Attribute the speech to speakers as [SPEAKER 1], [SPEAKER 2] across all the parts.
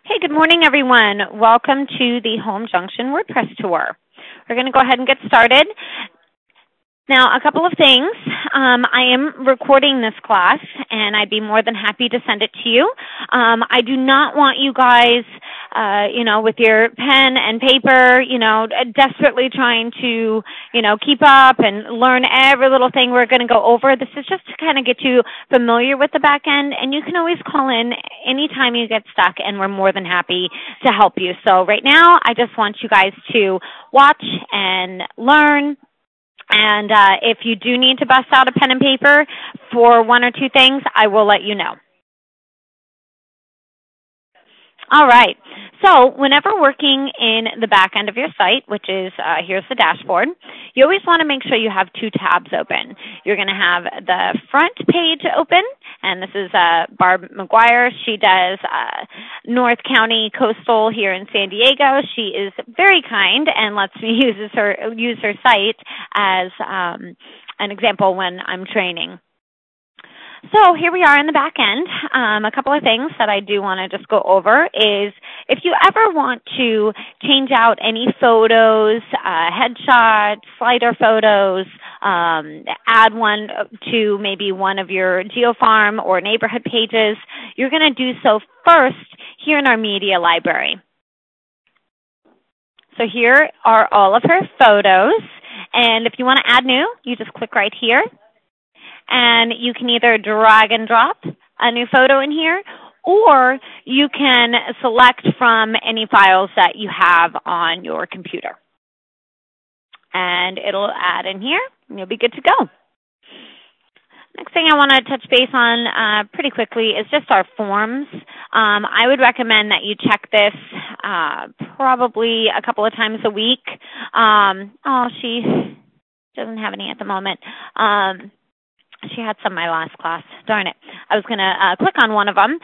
[SPEAKER 1] Hey, good morning, everyone. Welcome to the Home Junction WordPress Tour. We're going to go ahead and get started. Now, a couple of things. I am recording this class, and I'd be more than happy to send it to you. I do not want you guys, with your pen and paper, desperately trying to, keep up and learn every little thing we're going to go over. This is just to kind of get you familiar with the back end, and you can always call in anytime you get stuck, and we're more than happy to help you. So right now, I just want you guys to watch and learn. And if you do need to bust out a pen and paper for one or two things, I will let you know. All right. So whenever working in the back end of your site, which is here's the dashboard, you always want to make sure you have two tabs open. You're going to have the front page open, and this is Barb McGuire. She does North County Coastal here in San Diego. She is very kind and lets me use her site as an example when I'm training. So here we are in the back end. A couple of things that I do want to just go over is if you ever want to change out any photos, headshots, slider photos, add one to maybe one of your GeoFarm or neighborhood pages, you're going to do so first here in our media library. So here are all of her photos, and if you want to add new, you just click right here. And you can either drag and drop a new photo in here, or you can select from any files that you have on your computer. And it'll add in here, and you'll be good to go. Next thing I want to touch base on pretty quickly is just our forms. I would recommend that you check this probably a couple of times a week. She doesn't have any at the moment. She had some in my last class. Darn it. I was going to click on one of them.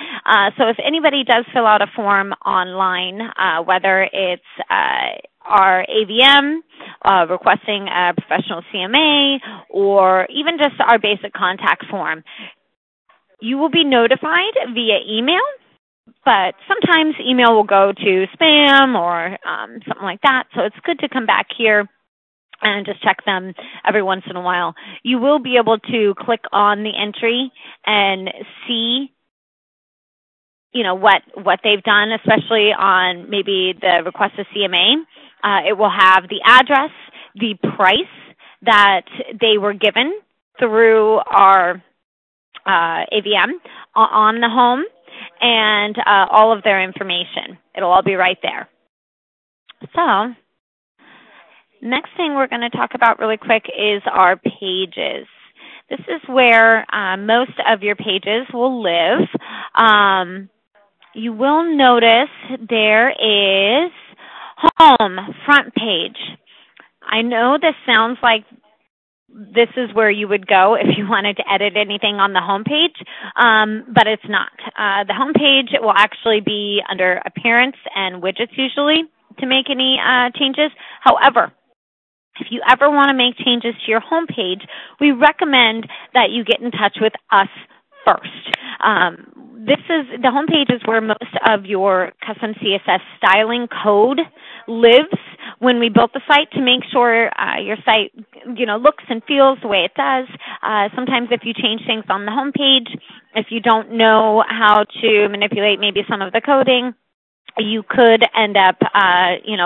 [SPEAKER 1] So if anybody does fill out a form online, whether it's our AVM, requesting a professional CMA, or even just our basic contact form, you will be notified via email, but sometimes email will go to spam or something like that. So it's good to come back here and just check them every once in a while. You will be able to click on the entry and see, what they've done, especially on maybe the request of CMA. It will have the address, the price that they were given through our AVM on the home, and all of their information. It'll all be right there. So next thing we're going to talk about really quick is our pages. This is where most of your pages will live. You will notice there is home, front page. I know this sounds like this is where you would go if you wanted to edit anything on the home page, but it's not. The home page will actually be under appearance and widgets usually to make any changes. However, if you ever want to make changes to your home page, we recommend that you get in touch with us first. The home page is where most of your custom CSS styling code lives when we built the site to make sure your site, looks and feels the way it does. Sometimes if you change things on the home page, if you don't know how to manipulate maybe some of the coding, you could end up,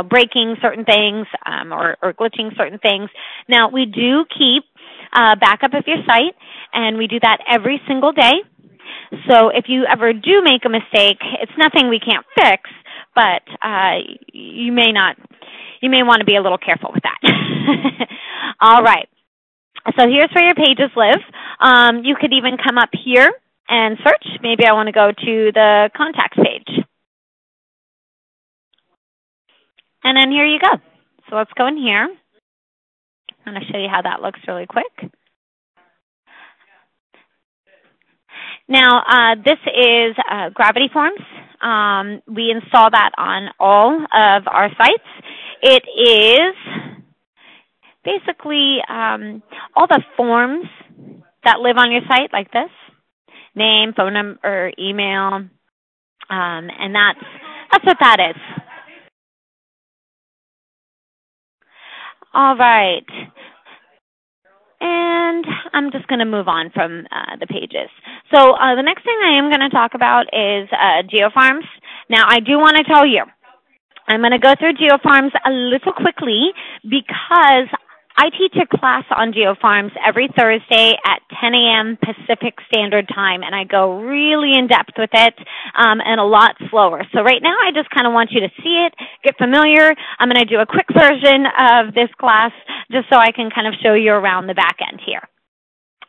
[SPEAKER 1] breaking certain things or glitching certain things. Now, we do keep backup of your site, and we do that every single day. So if you ever do make a mistake, it's nothing we can't fix, but you may want to be a little careful with that. All right. So here's where your pages live. You could even come up here and search. Maybe I want to go to the contacts page. And then here you go. So let's go in here. I'm going to show you how that looks really quick. Now, this is Gravity Forms. We install that on all of our sites. It is basically all the forms that live on your site, like this: name, phone number, email, and that's That's what that is. All right. And I'm just going to move on from the pages. So the next thing I am going to talk about is geofarms. Now, I do want to tell you, I'm going to go through geofarms a little quickly because I teach a class on geofarms every Thursday at 10 a.m. Pacific Standard Time, and I go really in depth with it and a lot slower. So right now I just kind of want you to see it, get familiar. I'm going to do a quick version of this class just so I can kind of show you around the back end here.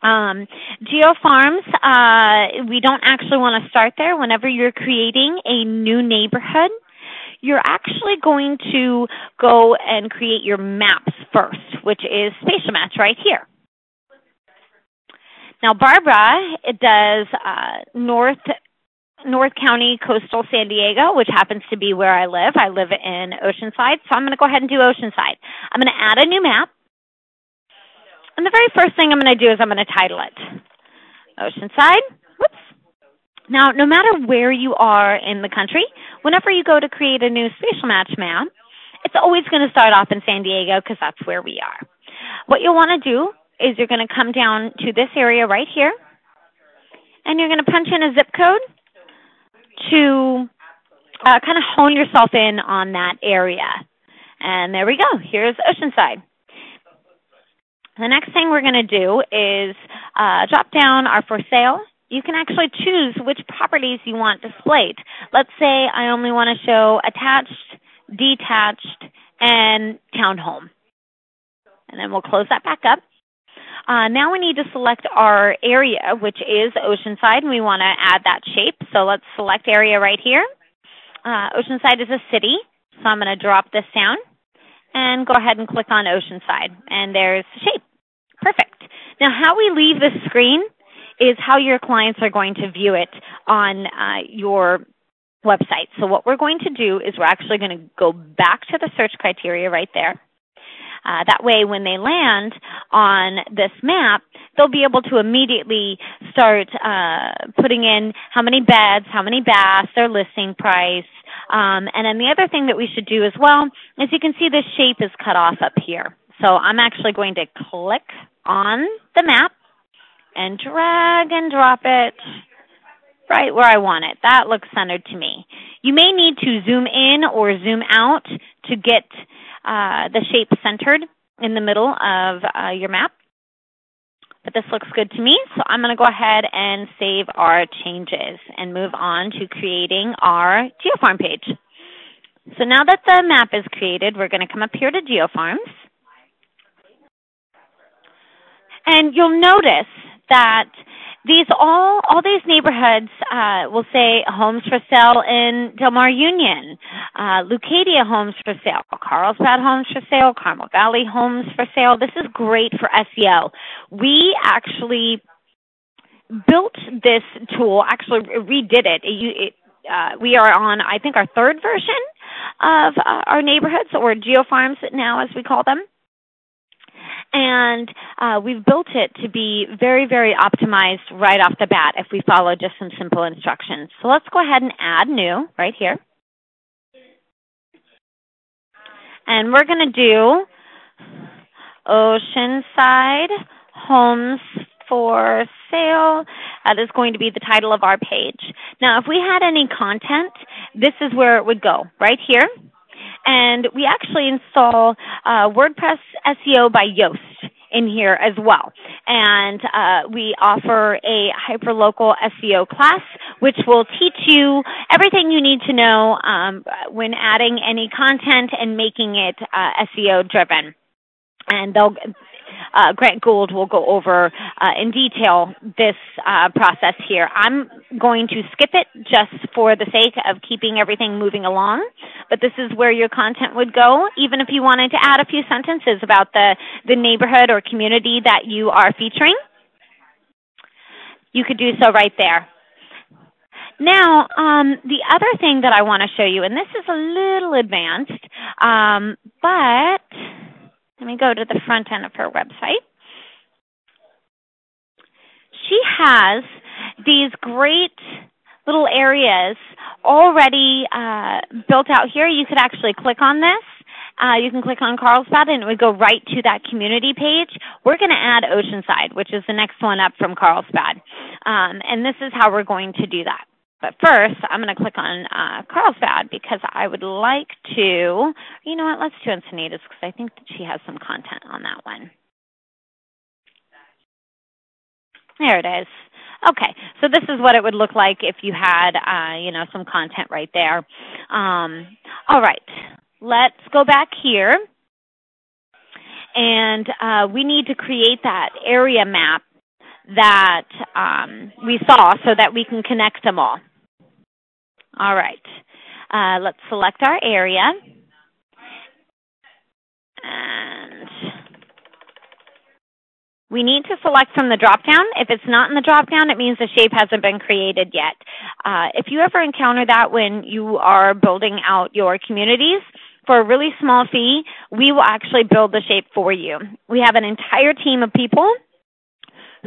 [SPEAKER 1] Geofarms, we don't actually want to start there. Whenever you're creating a new neighborhood, you're actually going to go and create your maps first, which is Spatial Match right here. Now, Barbara, it does North County, coastal San Diego, which happens to be where I live. I live in Oceanside, so I'm going to go ahead and do Oceanside. I'm going to add a new map. And the very first thing I'm going to do is I'm going to title it Oceanside. Whoops. Now, no matter where you are in the country, whenever you go to create a new Spatial Match map, it's always going to start off in San Diego because that's where we are. What you'll want to do is you're going to come down to this area right here, and you're going to punch in a zip code to kind of hone yourself in on that area. And there we go. Here's Oceanside. The next thing we're going to do is drop down our for sale. You can actually choose which properties you want displayed. Let's say I only want to show attached, detached, and townhome. And then we'll close that back up. Now we need to select our area, which is Oceanside, and we want to add that shape. So let's select area right here. Oceanside is a city, so I'm going to drop this down and go ahead and click on Oceanside. And there's the shape. Perfect. Now how we leave this screen is how your clients are going to view it on your website. So what we're going to do is we're actually going to go back to the search criteria right there. That way when they land on this map, they'll be able to immediately start putting in how many beds, how many baths, their listing price. And then the other thing that we should do as well is you can see this shape is cut off up here. So I'm actually going to click on the map and drag and drop it right where I want it. That looks centered to me. You may need to zoom in or zoom out to get the shape centered in the middle of your map. But this looks good to me, so I'm going to go ahead and save our changes and move on to creating our geofarm page. So now that the map is created, we're going to come up here to geofarms. And you'll notice that all these neighborhoods will say homes for sale in Del Mar Union, Leucadia homes for sale, Carlsbad homes for sale, Carmel Valley homes for sale. This is great for SEO. We actually built this tool, actually redid it. We are on, I think, our third version of our neighborhoods, or geofarms now as we call them. And we've built it to be very, very optimized right off the bat if we follow just some simple instructions. So let's go ahead and add new right here. And we're going to do Oceanside homes for sale. That is going to be the title of our page. Now, if we had any content, this is where it would go, right here. And we actually install WordPress SEO by Yoast in here as well. And we offer a hyperlocal SEO class, which will teach you everything you need to know when adding any content and making it SEO driven. And Grant Gould will go over in detail this process here. I'm going to skip it just for the sake of keeping everything moving along, but this is where your content would go. Even if you wanted to add a few sentences about the neighborhood or community that you are featuring, you could do so right there. Now, the other thing that I want to show you, and this is a little advanced, but let me go to the front end of her website. She has these great little areas already built out here, you could actually click on this. You can click on Carlsbad, and it would go right to that community page. We're going to add Oceanside, which is the next one up from Carlsbad. And this is how we're going to do that. But first, I'm going to click on Carlsbad because I would like to, you know what, let's do Encinitas because I think that she has some content on that one. There it is. Okay, so this is what it would look like if you had, some content right there. All right, let's go back here. And we need to create that area map that we saw so that we can connect them all. All right, let's select our area. And we need to select from the drop-down. If it's not in the drop-down, it means the shape hasn't been created yet. If you ever encounter that when you are building out your communities, for a really small fee, we will actually build the shape for you. We have an entire team of people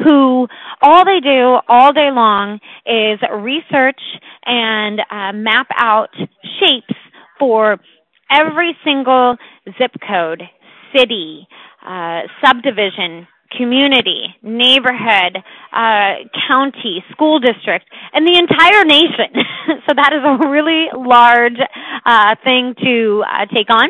[SPEAKER 1] who all they do all day long is research and map out shapes for every single zip code, city, subdivision, community, neighborhood, county, school district, and the entire nation. So that is a really large thing to take on.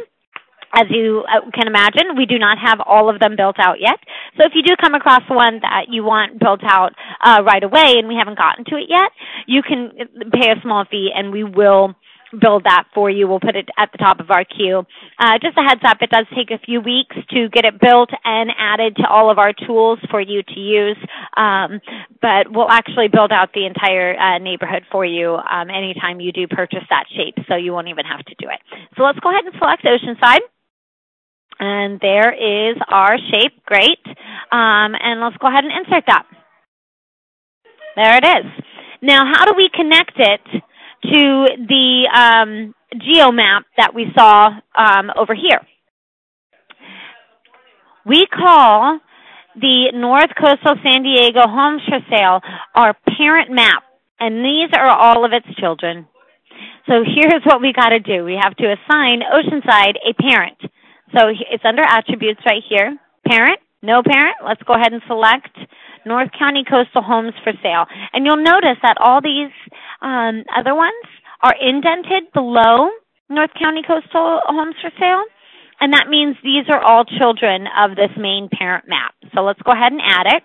[SPEAKER 1] As you can imagine, we do not have all of them built out yet. So if you do come across one that you want built out right away and we haven't gotten to it yet, you can pay a small fee and we will build that for you. We'll put it at the top of our queue. Just a heads up, it does take a few weeks to get it built and added to all of our tools for you to use, but we'll actually build out the entire neighborhood for you anytime you do purchase that shape, so you won't even have to do it. So let's go ahead and select Oceanside. And there is our shape. Great. And let's go ahead and insert that. There it is. Now, how do we connect it to the geo map that we saw over here? We call the North Coastal San Diego Homes for Sale our parent map, and these are all of its children. So here's what we got to do. We have to assign Oceanside a parent. So it's under attributes right here. Parent, no parent. Let's go ahead and select North County Coastal Homes for Sale. And you'll notice that all these other ones are indented below North County Coastal Homes for Sale. And that means these are all children of this main parent map. So let's go ahead and add it.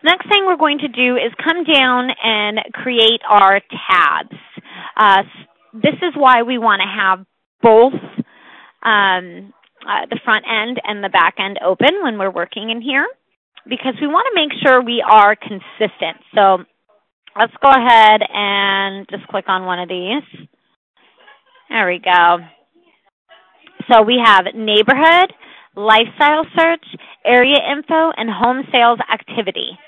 [SPEAKER 1] Next thing we're going to do is come down and create our tabs. This is why we want to have both the front end and the back end open when we're working in here, because we want to make sure we are consistent. So let's go ahead and just click on one of these. There we go. So we have neighborhood, lifestyle search, area info, and home sales activity.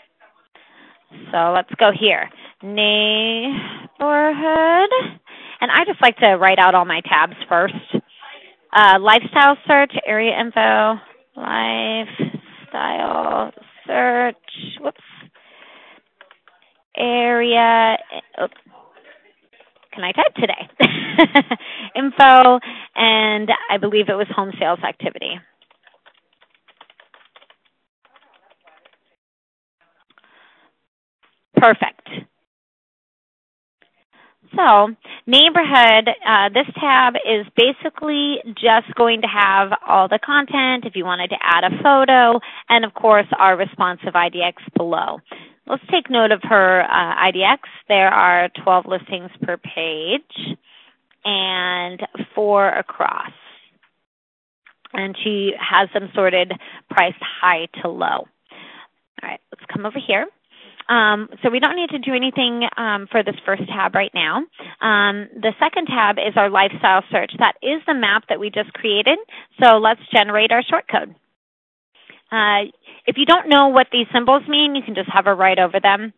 [SPEAKER 1] So let's go here. Neighborhood. And I just like to write out all my tabs first. Lifestyle search, area info, lifestyle search, area, can I type today? Info, and I believe it was home sales activity. Perfect. So neighborhood, this tab is basically just going to have all the content if you wanted to add a photo, and of course our responsive IDX below. Let's take note of her IDX. There are 12 listings per page and 4 across. And she has them sorted priced high to low. All right, let's come over here. So we don't need to do anything for this first tab right now. The second tab is our lifestyle search. That is the map that we just created. So let's generate our shortcode. If you don't know what these symbols mean, you can just hover right over them.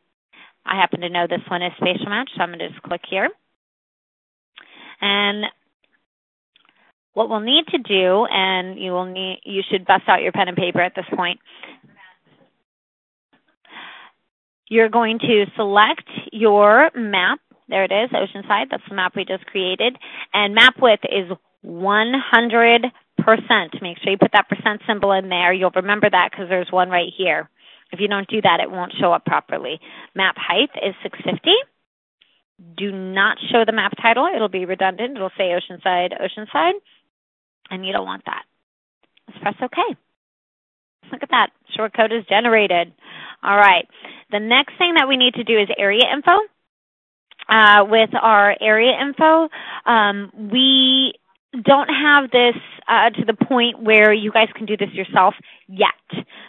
[SPEAKER 1] I happen to know this one is spatial match, so I'm going to just click here. And what we'll need to do, and you should bust out your pen and paper at this point, you're going to select your map There it is, Oceanside. That's the map we just created. And map width is 100%. Make sure you put that percent symbol in there. You'll remember that because there's one right here. If you don't do that, it won't show up properly. Map height is 650. Do not show the map title. It'll be redundant. It'll say Oceanside, Oceanside, and you don't want that. Let's press OK. Look at that. Short code is generated. All right. The next thing that we need to do is area info. With our area info, we don't have this to the point where you guys can do this yourself yet.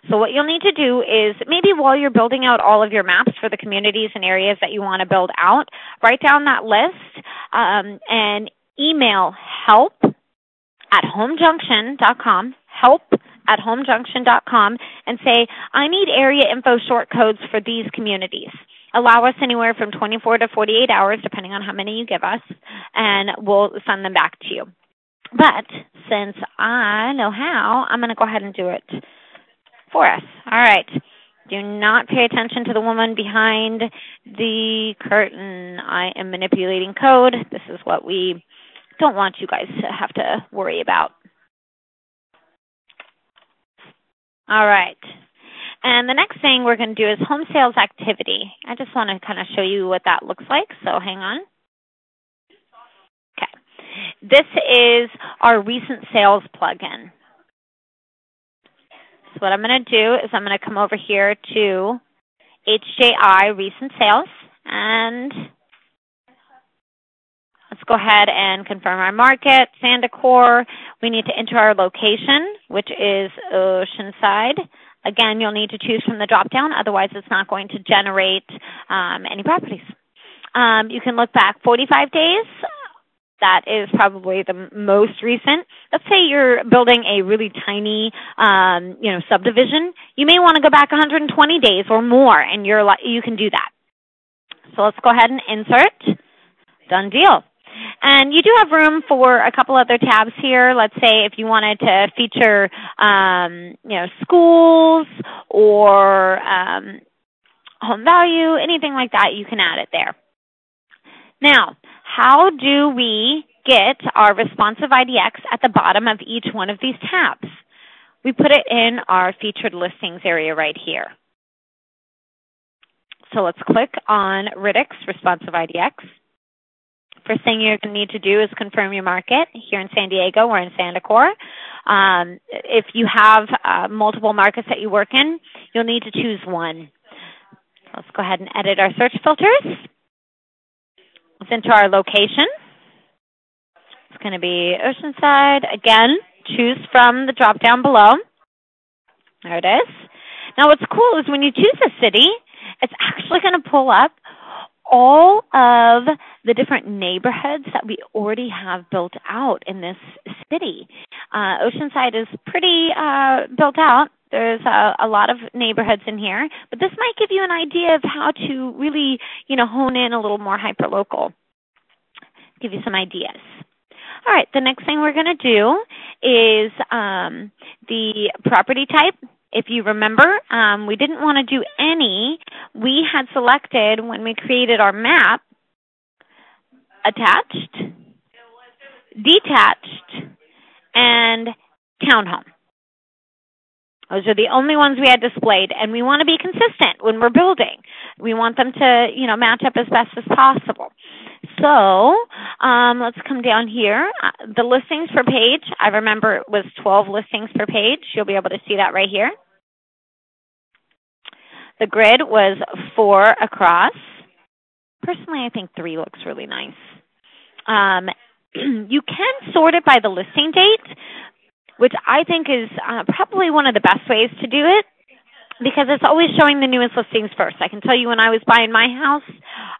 [SPEAKER 1] So what you'll need to do is maybe while you're building out all of your maps for the communities and areas that you want to build out, write down that list and email help@homejunction.com, help@homejunction.com, and say, I need area info short codes for these communities. Allow us anywhere from 24 to 48 hours, depending on how many you give us, and we'll send them back to you. But since I know how, I'm going to go ahead and do it for us. All right. Do not pay attention to the woman behind the curtain. I am manipulating code. This is what we don't want you guys to have to worry about. All right. And the next thing we're going to do is home sales activity. I just want to kind of show you what that looks like, so hang on. Okay. This is our recent sales plugin. So what I'm going to do is I'm going to come over here to HJI Recent Sales, and let's go ahead and confirm our market, sand decor. We need to enter our location, which is Oceanside. Again, you'll need to choose from the drop-down, otherwise it's not going to generate any properties. You can look back 45 days. That is probably the most recent. Let's say you're building a really tiny, subdivision. You may want to go back 120 days or more, and you can do that. So let's go ahead and insert. Done deal. And you do have room for a couple other tabs here. Let's say if you wanted to feature, schools or home value, anything like that, you can add it there. Now, how do we get our responsive IDX at the bottom of each one of these tabs? We put it in our featured listings area right here. So let's click on Riddick's responsive IDX. First thing you're going to need to do is confirm your market here in San Diego or in Sand Decor. If you have multiple markets that you work in, you'll need to choose one. Let's go ahead and edit our search filters. Let's enter our location. It's going to be Oceanside. Again, choose from the drop-down below. There it is. Now what's cool is when you choose a city, it's actually going to pull up all of the different neighborhoods that we already have built out in this city. Oceanside is pretty built out. There's a lot of neighborhoods in here, but this might give you an idea of how to really, hone in a little more hyper-local. Give you some ideas. All right, the next thing we're going to do is the property type. If you remember, we didn't want to do any. We had selected when we created our map, attached, detached, and townhome. Those are the only ones we had displayed, and we want to be consistent when we're building. We want them to, match up as best as possible. So let's come down here. The listings per page, I remember it was 12 listings per page. You'll be able to see that right here. The grid was 4 across. Personally, I think 3 looks really nice. You can sort it by the listing date, which I think is probably one of the best ways to do it, because it's always showing the newest listings first. I can tell you when I was buying my house,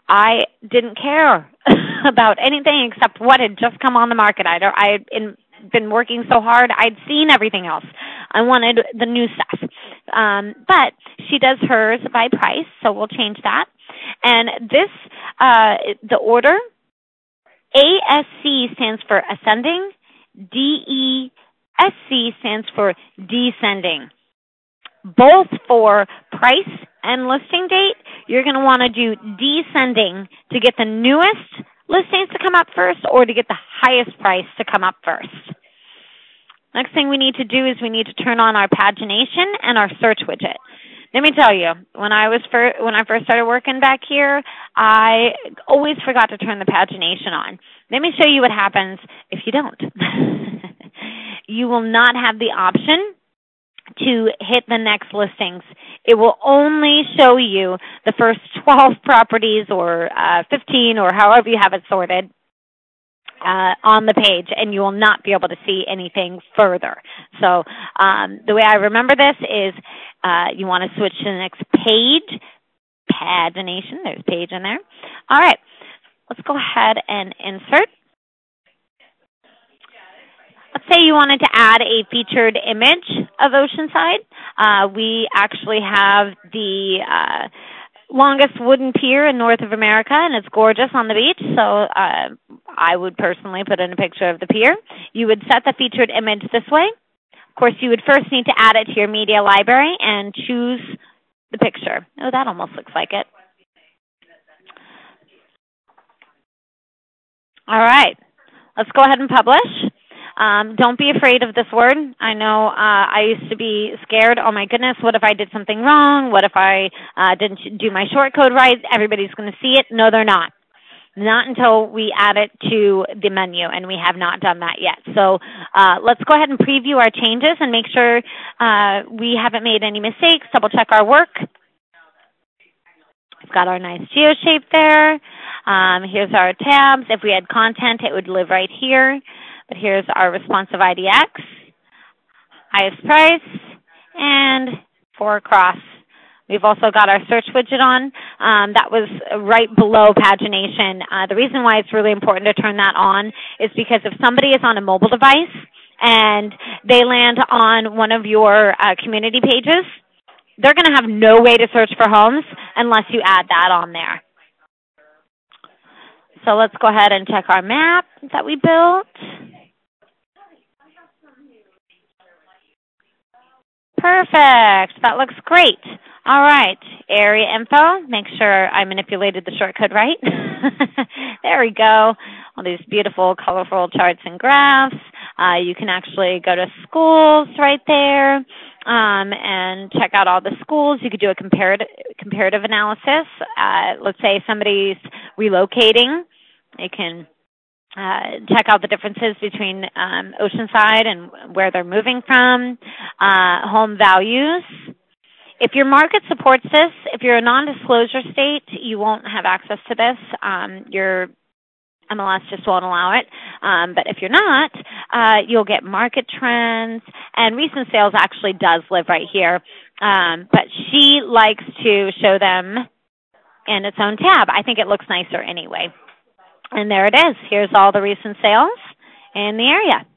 [SPEAKER 1] I didn't care about anything except what had just come on the market. I had been working so hard, I'd seen everything else. I wanted the new stuff. But she does hers by price, so we'll change that. And this, the order, ASC stands for ascending, DESC stands for descending, both for price end listing date, you're going to want to do descending to get the newest listings to come up first or to get the highest price to come up first. Next thing we need to do is we need to turn on our pagination and our search widget. Let me tell you, when I first started working back here, I always forgot to turn the pagination on. Let me show you what happens if you don't. You will not have the option to hit the next listings. It will only show you the first 12 properties or 15 or however you have it sorted on the page, and you will not be able to see anything further. So the way I remember this is you want to switch to the next page, pagination, there's page in there. All right, let's go ahead and insert. Let's say you wanted to add a featured image of Oceanside. We actually have the longest wooden pier in North of America, and it's gorgeous on the beach, so I would personally put in a picture of the pier. You would set the featured image this way. Of course, you would first need to add it to your media library and choose the picture. Oh, that almost looks like it. All right, let's go ahead and publish. Don't be afraid of this word. I know I used to be scared. Oh, my goodness, what if I did something wrong? What if I didn't do my short code right? Everybody's going to see it. No, they're not. Not until we add it to the menu, and we have not done that yet. So let's go ahead and preview our changes and make sure we haven't made any mistakes. Double check our work. We've got our nice geo shape there. Here's our tabs. If we had content, it would live right here. But here's our responsive IDX, highest price, and 4 across. We've also got our search widget on. That was right below pagination. The reason why it's really important to turn that on is because if somebody is on a mobile device and they land on one of your community pages, they're going to have no way to search for homes unless you add that on there. So let's go ahead and check our map that we built. Perfect. That looks great. All right. Area info. Make sure I manipulated the shortcode right. There we go. All these beautiful, colorful charts and graphs. You can actually go to schools right there and check out all the schools. You could do a comparative analysis. Let's say somebody's relocating. You can check out the differences between Oceanside and where they're moving from, home values. If your market supports this, if you're a non-disclosure state, you won't have access to this. Your MLS just won't allow it. But if you're not, you'll get market trends, and recent sales actually does live right here. But she likes to show them in its own tab. I think it looks nicer anyway. And there it is. Here's all the recent sales in the area.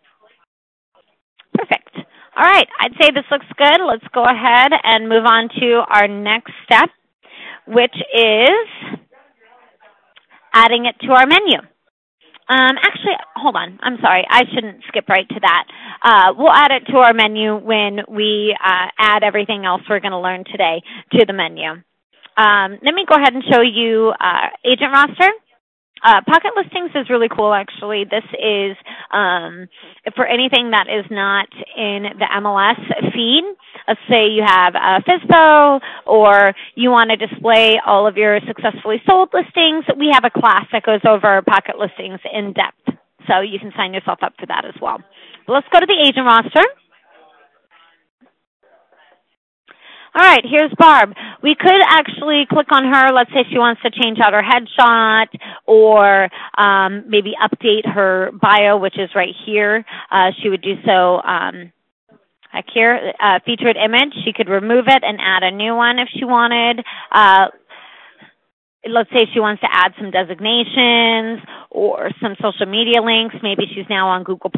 [SPEAKER 1] Perfect. All right. I'd say this looks good. Let's go ahead and move on to our next step, which is adding it to our menu. Actually, hold on. I'm sorry. I shouldn't skip right to that. We'll add it to our menu when we add everything else we're going to learn today to the menu. Let me go ahead and show you agent roster. Pocket listings is really cool, actually. This is for anything that is not in the MLS feed. Let's say you have a FISBO or you want to display all of your successfully sold listings. We have a class that goes over pocket listings in depth, so you can sign yourself up for that as well. But let's go to the agent roster. All right, here's Barb. We could actually click on her. Let's say she wants to change out her headshot or maybe update her bio, which is right here. She would do so back here. Featured image, she could remove it and add a new one if she wanted. Let's say she wants to add some designations or some social media links. Maybe she's now on Google+.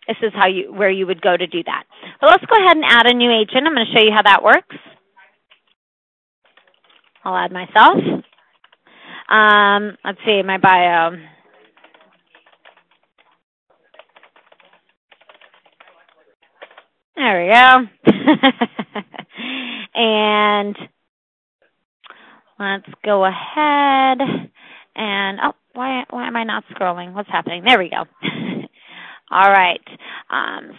[SPEAKER 1] This is where you would go to do that. But let's go ahead and add a new agent. I'm going to show you how that works. I'll add myself. Let's see, my bio. There we go. And Let's go ahead and, oh, why am I not scrolling? What's happening? There we go. All right.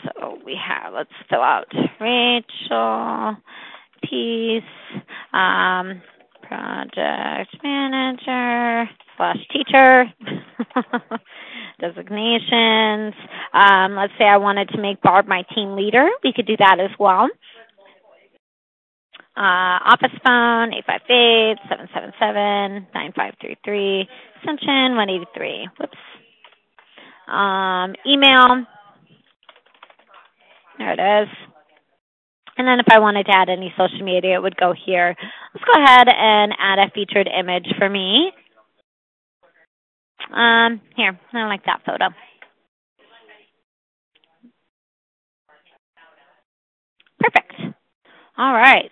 [SPEAKER 1] So we have, let's fill out Rachel, Peace, project manager / teacher, designations. Let's say I wanted to make Barb my team leader. We could do that as well. Office phone, 858-777-9533, extension 183. Whoops. Email. There it is. And then if I wanted to add any social media, it would go here. Let's go ahead and add a featured image for me. Here, I like that photo. Perfect. All right.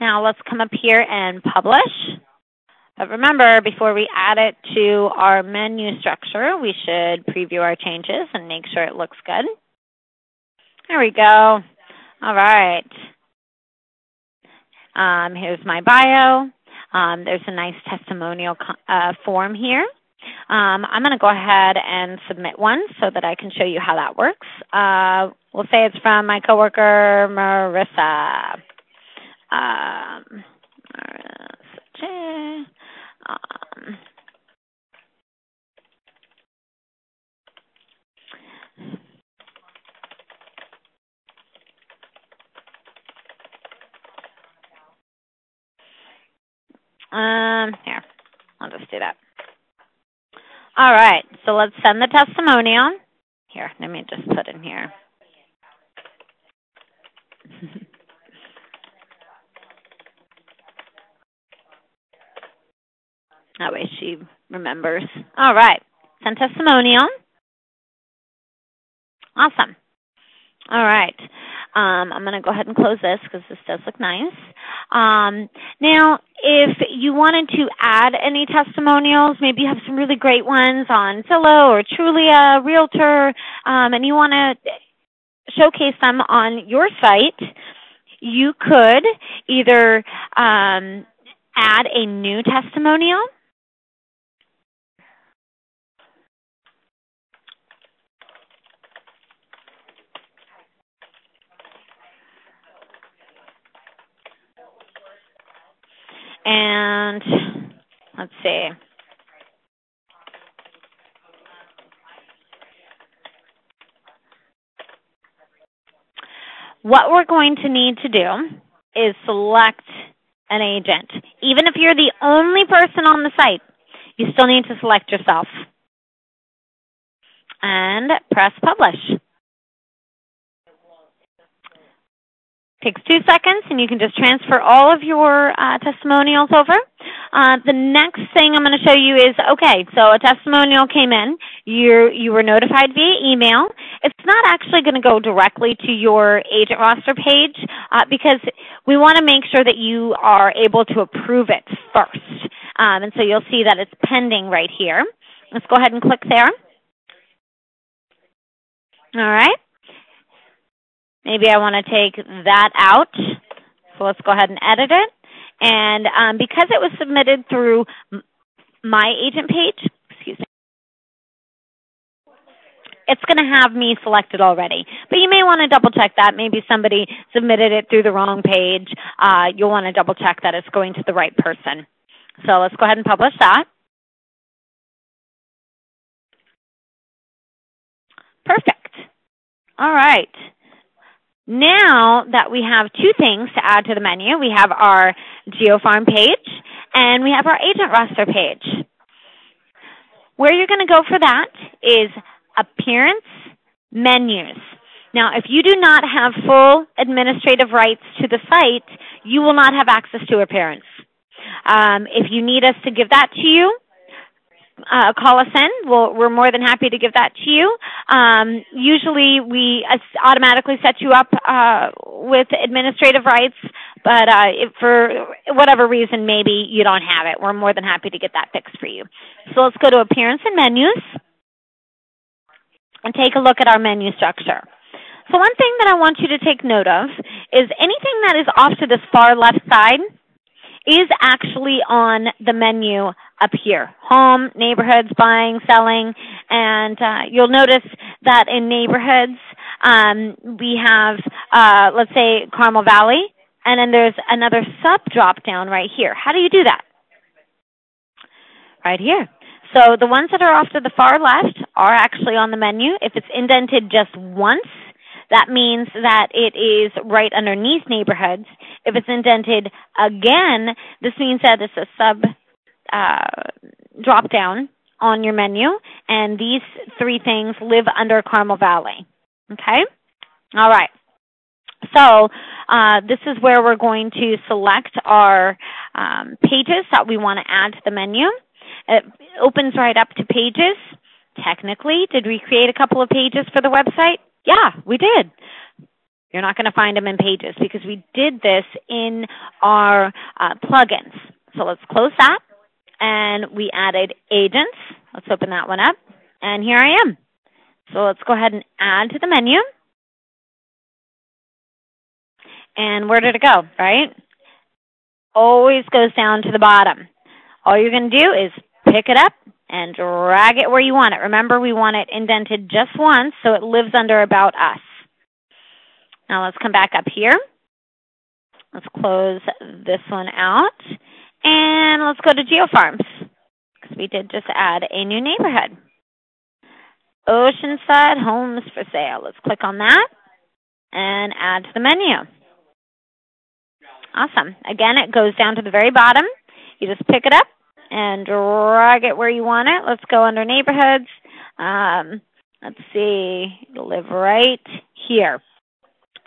[SPEAKER 1] Now let's come up here and publish. But remember, before we add it to our menu structure, we should preview our changes and make sure it looks good. There we go. All right. Here's my bio. There's a nice testimonial form here. I'm going to go ahead and submit one so that I can show you how that works. We'll say it's from my coworker, Marissa. Here, I'll just do that. All right, so let's send the testimonial. Here, let me just put in here. That way she remembers. All right, send testimonial. Awesome. All right. I'm going to go ahead and close this because this does look nice. Now, if you wanted to add any testimonials, maybe you have some really great ones on Zillow or Trulia, Realtor, and you want to showcase them on your site, you could either add a new testimonial. And let's see. What we're going to need to do is select an agent. Even if you're the only person on the site, you still need to select yourself. And press publish. Takes 2 seconds, and you can just transfer all of your testimonials over. The next thing I'm going to show you is, okay, so a testimonial came in. You were notified via email. It's not actually going to go directly to your agent roster page because we want to make sure that you are able to approve it first. And so you'll see that it's pending right here. Let's go ahead and click there. All right. Maybe I want to take that out. So let's go ahead and edit it. And because it was submitted through my agent page, excuse me, it's going to have me selected already. But you may want to double check that. Maybe somebody submitted it through the wrong page. You'll want to double check that it's going to the right person. So let's go ahead and publish that. Perfect. All right. Now that we have 2 things to add to the menu, we have our GeoFarm page and we have our agent roster page. Where you're going to go for that is Appearance, Menus. Now, if you do not have full administrative rights to the site, you will not have access to Appearance. If you need us to give that to you, call us in. We're more than happy to give that to you. Usually we automatically set you up with administrative rights, but if for whatever reason maybe you don't have it, we're more than happy to get that fixed for you. So let's go to Appearance and Menus and take a look at our menu structure. So one thing that I want you to take note of is anything that is off to this far left side is actually on the menu up here. Home, neighborhoods, buying, selling, and you'll notice that in neighborhoods we have, let's say, Carmel Valley, and then there's another sub drop down right here. How do you do that? Right here. So the ones that are off to the far left are actually on the menu. If it's indented just once, that means that it is right underneath neighborhoods. If it's indented again, this means that it's a sub drop down on your menu, and these three things live under Carmel Valley. Okay? All right. So this is where we're going to select our pages that we want to add to the menu. It opens right up to pages. Technically, did we create a couple of pages for the website? Yeah, we did. You're not going to find them in pages because we did this in our plugins. So let's close that. And we added agents. Let's open that one up. And here I am. So let's go ahead and add to the menu. And where did it go, right? Always goes down to the bottom. All you're going to do is pick it up and drag it where you want it. Remember, we want it indented just once, so it lives under About Us. Now let's come back up here. Let's close this one out. And let's go to GeoFarms, because we did just add a new neighborhood. Oceanside Homes for Sale. Let's click on that and add to the menu. Awesome. Again, it goes down to the very bottom. You just pick it up and drag it where you want it. Let's go under neighborhoods. Let's see. It'll live right here.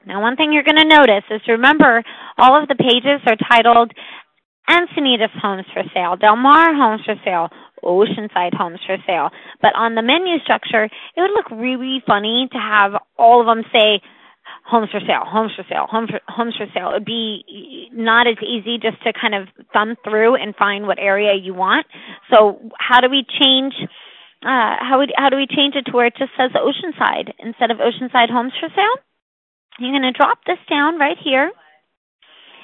[SPEAKER 1] Now, one thing you're going to notice is, remember, all of the pages are titled Encinitas Homes for Sale, Del Mar Homes for Sale, Oceanside Homes for Sale. But on the menu structure, it would look really funny to have all of them say homes for sale, homes for sale, homes for sale. It would be not as easy just to kind of thumb through and find what area you want. So how do we change? How do we change it to where it just says Oceanside instead of Oceanside Homes for Sale? You're going to drop this down right here,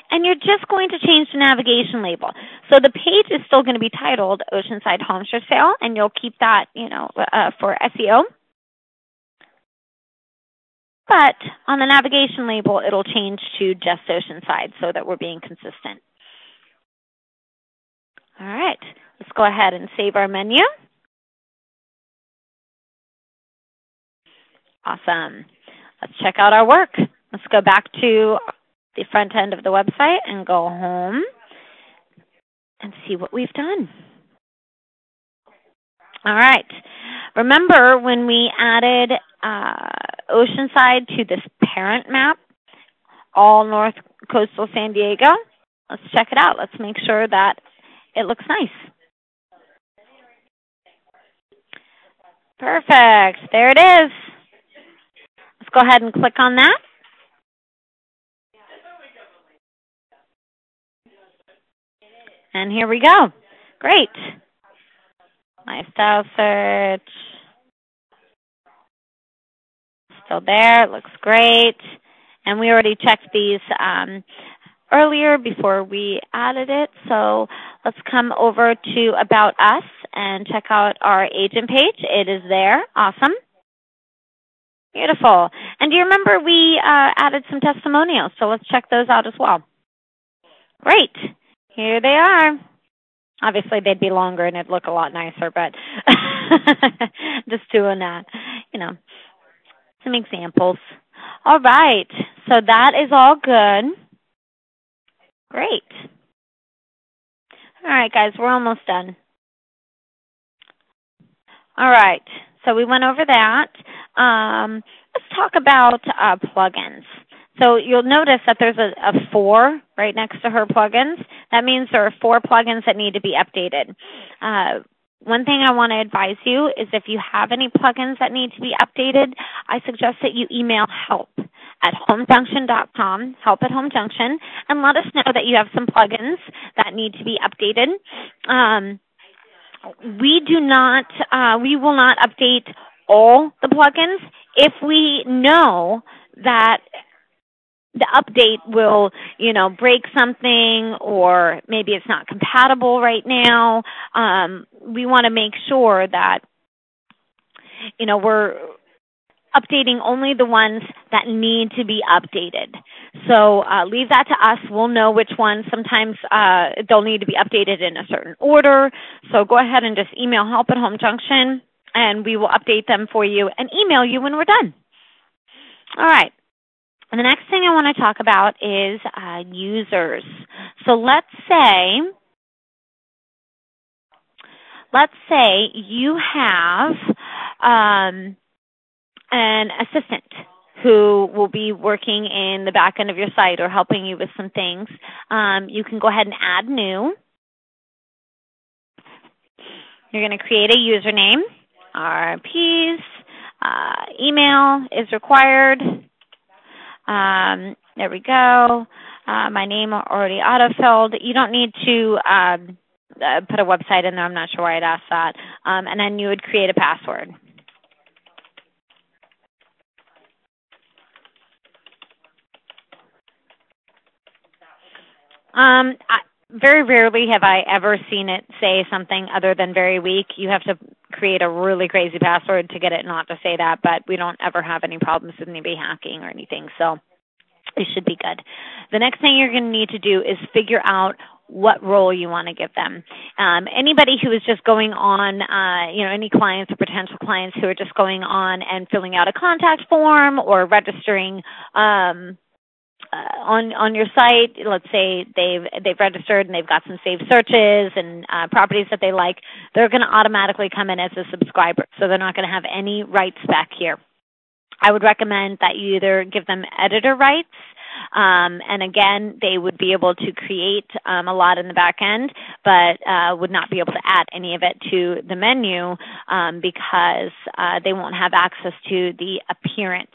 [SPEAKER 1] and you're just going to change the navigation label. So the page is still going to be titled Oceanside Homes for Sale, and you'll keep that, for SEO. But on the navigation label, it'll change to just Oceanside so that we're being consistent. All right, let's go ahead and save our menu. Awesome. Let's check out our work. Let's go back to the front end of the website and go home and see what we've done. All right. Remember when we added Oceanside to this parent map, all North Coastal San Diego? Let's check it out. Let's make sure that it looks nice. Perfect. There it is. Let's go ahead and click on that. And here we go. Great. Lifestyle search. Still there. It looks great. And we already checked these earlier before we added it. So let's come over to About Us and check out our agent page. It is there. Awesome. Beautiful. And do you remember we added some testimonials? So let's check those out as well. Great. Here they are. Obviously, they'd be longer and it'd look a lot nicer, but just doing some examples. All right. So that is all good. Great. All right, guys, we're almost done. All right. So we went over that. Let's talk about plugins. So you'll notice that there's a 4 right next to her plugins. That means there are 4 plugins that need to be updated. One thing I want to advise you is if you have any plugins that need to be updated, I suggest that you email help@homejunction.com, help@homejunction, and let us know that you have some plugins that need to be updated. We will not update all the plugins if we know that the update will, break something, or maybe it's not compatible right now. We want to make sure that, we're updating only the ones that need to be updated. So leave that to us. We'll know which ones. Sometimes they'll need to be updated in a certain order. So go ahead and just email help@homejunction, and we will update them for you and email you when we're done. All right. And the next thing I want to talk about is users. So let's say you have an assistant who will be working in the back end of your site or helping you with some things. You can go ahead and add new. You're going to create a username. RP's email is required. There we go. My name already autofilled. You don't need to put a website in there. I'm not sure why I'd ask that. And then you would create a password. Very rarely have I ever seen it say something other than very weak. You have to create a really crazy password to get it not to say that, but we don't ever have any problems with anybody hacking or anything, so it should be good. The next thing you're going to need to do is figure out what role you want to give them. Anybody who is just going on, any clients or potential clients who are just going on and filling out a contact form or registering on your site, let's say they've registered and they've got some saved searches and properties that they like, they're going to automatically come in as a subscriber, so they're not going to have any rights back here. I would recommend that you either give them editor rights, and again, they would be able to create a lot in the back end, but would not be able to add any of it to the menu because they won't have access to the appearance.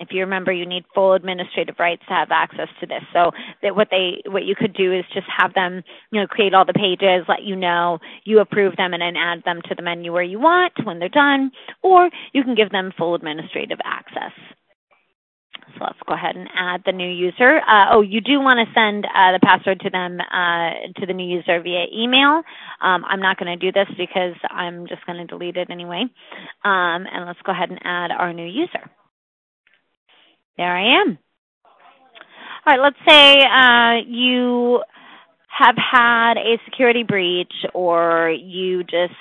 [SPEAKER 1] If you remember, you need full administrative rights to have access to this. So that what you could do is just have them, create all the pages, let you know, you approve them, and then add them to the menu where you want when they're done, or you can give them full administrative access. So let's go ahead and add the new user. You do want to send the password to them, to the new user via email. I'm not going to do this because I'm just going to delete it anyway. And let's go ahead and add our new user. There I am. All right, let's say you have had a security breach, or you just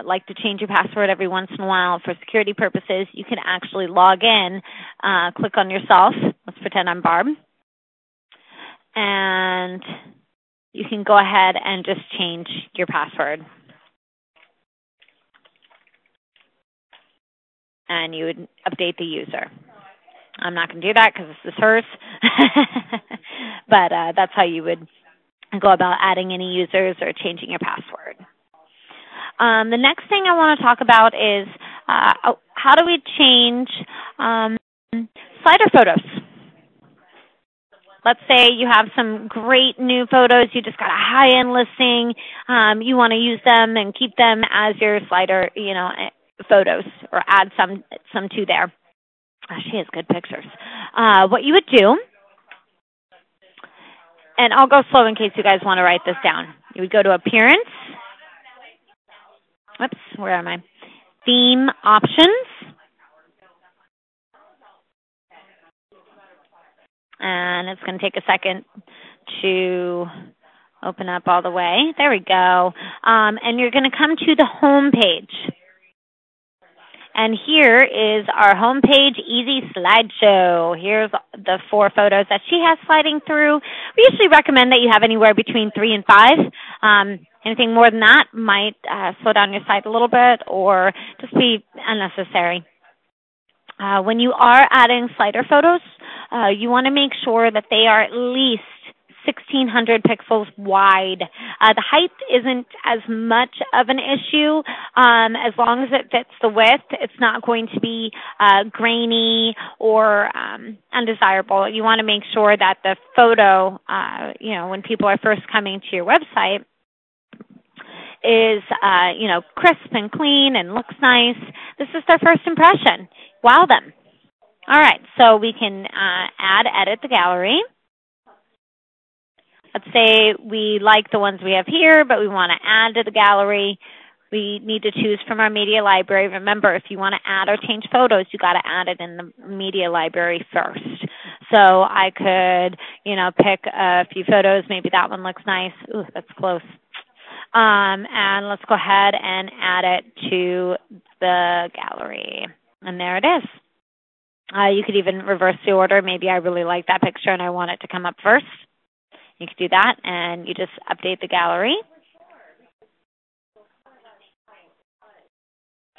[SPEAKER 1] like to change your password every once in a while for security purposes. You can actually log in, click on yourself. Let's pretend I'm Barb. And you can go ahead and just change your password. And you would update the user. I'm not going to do that because this is hers, but that's how you would go about adding any users or changing your password. The next thing I want to talk about is how do we change slider photos? Let's say you have some great new photos. You just got a high-end listing. You want to use them and keep them as your slider, photos, or add some to there. She has good pictures. What you would do, and I'll go slow in case you guys want to write this down. You would go to Appearance. Oops, where am I? Theme Options. And it's going to take a second to open up all the way. There we go. And you're going to come to the home page. And here is our homepage easy slideshow. Here's the 4 photos that she has sliding through. We usually recommend that you have anywhere between 3 and 5. Anything more than that might slow down your site a little bit or just be unnecessary. When you are adding slider photos, you want to make sure that they are at least 1,600 pixels wide. The height isn't as much of an issue. As long as it fits the width, it's not going to be grainy or undesirable. You want to make sure that the photo, when people are first coming to your website, is, crisp and clean and looks nice. This is their first impression. Wow them. All right, so we can edit the gallery. Let's say we like the ones we have here, but we want to add to the gallery. We need to choose from our media library. Remember, if you want to add or change photos, you got to add it in the media library first. So I could, pick a few photos. Maybe that one looks nice. Ooh, that's close. And let's go ahead and add it to the gallery. And there it is. You could even reverse the order. Maybe I really like that picture and I want it to come up first. You could do that, and you just update the gallery.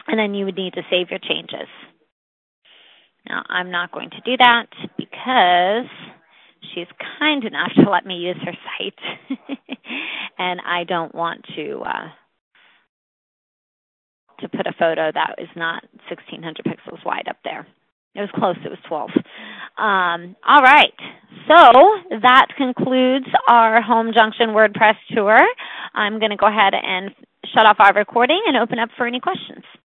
[SPEAKER 1] And then you would need to save your changes. Now, I'm not going to do that because she's kind enough to let me use her site. And I don't want to put a photo that is not 1,600 pixels wide up there. It was close. It was 12. All right. So that concludes our Home Junction WordPress tour. I'm going to go ahead and shut off our recording and open up for any questions.